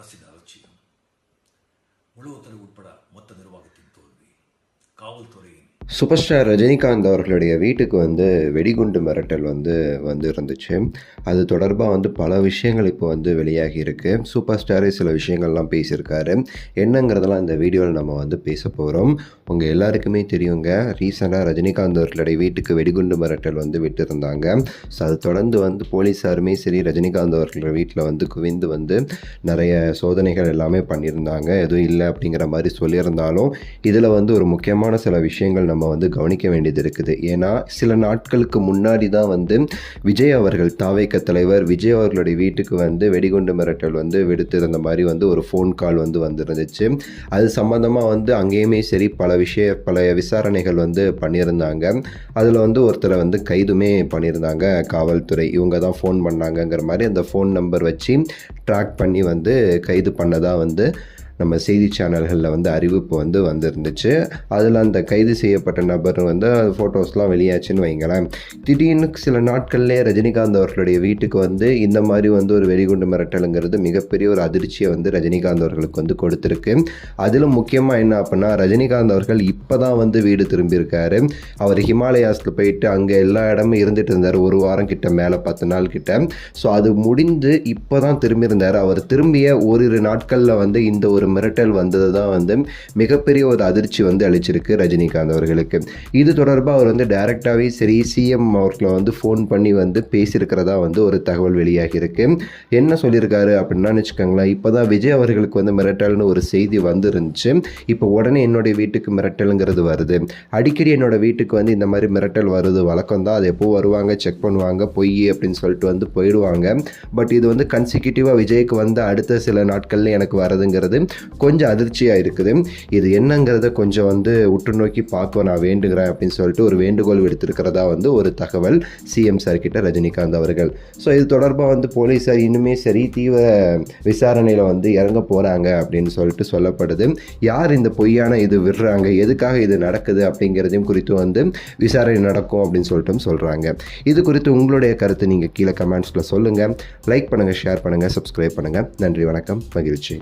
அரசின் அலட்சியம், முழு உத்தரவு உட்பட மொத்த நிர்வாகத்தின் தோல்வி, காவல்துறையின் சூப்பர் ஸ்டார் ரஜினிகாந்த் அவர்களுடைய வீட்டுக்கு வெடிகுண்டு மிரட்டல் இருந்துச்சு. அது தொடர்பாக பல விஷயங்கள் இப்போ வெளியாகி இருக்கு. சூப்பர் ஸ்டாரே சில விஷயங்கள்லாம் பேசியிருக்காரு. என்னங்கிறதெல்லாம் இந்த வீடியோவில் நம்ம பேச போகிறோம். உங்கள் எல்லாருக்குமே தெரியுங்க, ரீசெண்டாக ரஜினிகாந்த் அவர்களுடைய வீட்டுக்கு வெடிகுண்டு மிரட்டல் விட்டுருந்தாங்க. ஸோ அது தொடர்ந்து போலீஸாருமே சரி ரஜினிகாந்த் அவர்களோட வீட்டில் குவிந்து நிறைய சோதனைகள் எல்லாமே பண்ணியிருந்தாங்க. எதுவும் இல்லை அப்படிங்கிற மாதிரி சொல்லியிருந்தாலும் இதில் ஒரு முக்கியமான சில விஷயங்கள் நம்ம கவனிக்க வேண்டியது இருக்குது. ஏன்னா சில நாட்களுக்கு முன்னாடி தான் விஜய் அவர்கள் தாவேக தலைவர் விஜய் அவர்களுடைய வீட்டுக்கு வெடிகுண்டு மிரட்டல் விடுத்திருந்த மாதிரி ஒரு ஃபோன் கால் வந்திருந்துச்சு. அது சம்மந்தமாக அங்கேயுமே சரி பல விசாரணைகள் பண்ணியிருந்தாங்க. அதில் ஒருத்தரை கைதுமே பண்ணியிருந்தாங்க காவல்துறை. இவங்க தான் ஃபோன் பண்ணாங்கங்கிற மாதிரி அந்த ஃபோன் நம்பர் வச்சு ட்ராக் பண்ணி கைது பண்ணதாக நம்ம செய்தி சேனல்களில் அறிவிப்பு வந்திருந்துச்சு. அதில் அந்த கைது செய்யப்பட்ட நபர் ஃபோட்டோஸ்லாம் வெளியாச்சுன்னு வைங்களேன். திடீர்னு சில நாட்கள்லேயே ரஜினிகாந்த் அவர்களுடைய வீட்டுக்கு இந்த மாதிரி ஒரு வெடிகுண்டு மிரட்டலுங்கிறது மிகப்பெரிய ஒரு அதிர்ச்சியை ரஜினிகாந்த் அவர்களுக்கு கொடுத்துருக்கு. அதிலும் முக்கியமாக என்ன அப்படின்னா, ரஜினிகாந்த் அவர்கள் இப்போ தான் வீடு திரும்பியிருக்காரு. அவர் ஹிமாலயாஸில் போயிட்டு அங்கே எல்லா இடமும் இருந்துட்டு இருந்தார், ஒரு வாரம் கிட்ட, மேலே 10 நாள் கிட்ட. ஸோ அது முடிந்து இப்போ தான் திரும்பியிருந்தார். அவர் திரும்பிய ஓரிரு நாட்களில் இந்த ஒரு மிரட்டல் வந்தது தான் மிகப்பெரிய ஒரு அதிர்ச்சி அளிச்சிருக்கு ரஜினிகாந்த் அவர்களுக்கு. இது தொடர்பாக அவர் டைரக்டாகவே சரி சிஎம் அவர்களை ஃபோன் பண்ணி பேசியிருக்கிறதா ஒரு தகவல் வெளியாகி இருக்கு. என்ன சொல்லியிருக்காரு அப்படின்னா வச்சுக்கோங்களேன், இப்போ தான் விஜய் அவர்களுக்கு மிரட்டல்னு ஒரு செய்தி இருந்துச்சு. இப்போ உடனே என்னுடைய வீட்டுக்கு மிரட்டலுங்கிறது வருது. அடிக்கடி என்னோட வீட்டுக்கு இந்த மாதிரி மிரட்டல் வருது வழக்கம் தான். அது எப்போ வருவாங்க, செக் பண்ணுவாங்க, பொய் அப்படின்னு சொல்லிட்டு போயிடுவாங்க. பட் இது கன்சிக்யூட்டிவாக விஜய்க்கு அடுத்த சில நாட்களில் எனக்கு வரதுங்கிறது கொஞ்சம் அதிர்ச்சியாக இருக்குது. இது என்னங்கிறத கொஞ்சம் உற்று நோக்கி பார்க்க நான் வேண்டுகிறேன் அப்படின்னு சொல்லிட்டு ஒரு வேண்டுகோள் விடுத்திருக்கிறதா ஒரு தகவல் சிஎம் சார் கிட்ட ரஜினிகாந்த் அவர்கள். ஸோ இது தொடர்பாக போலீஸார் இன்னுமே சரி தீவிர விசாரணையில் இறங்க போகிறாங்க அப்படின்னு சொல்லிட்டு சொல்லப்படுது. யார் இந்த பொய்யான இது விடுறாங்க, எதுக்காக இது நடக்குது அப்படிங்கிறதையும் குறித்து விசாரணை நடக்கும் அப்படின்னு சொல்லிட்டு சொல்கிறாங்க. இது குறித்து உங்களுடைய கருத்து நீங்கள் கீழே கமெண்ட்ஸில் சொல்லுங்கள். லைக் பண்ணுங்கள், ஷேர் பண்ணுங்கள், சப்ஸ்கிரைப் பண்ணுங்கள். நன்றி, வணக்கம், மகிழ்ச்சி.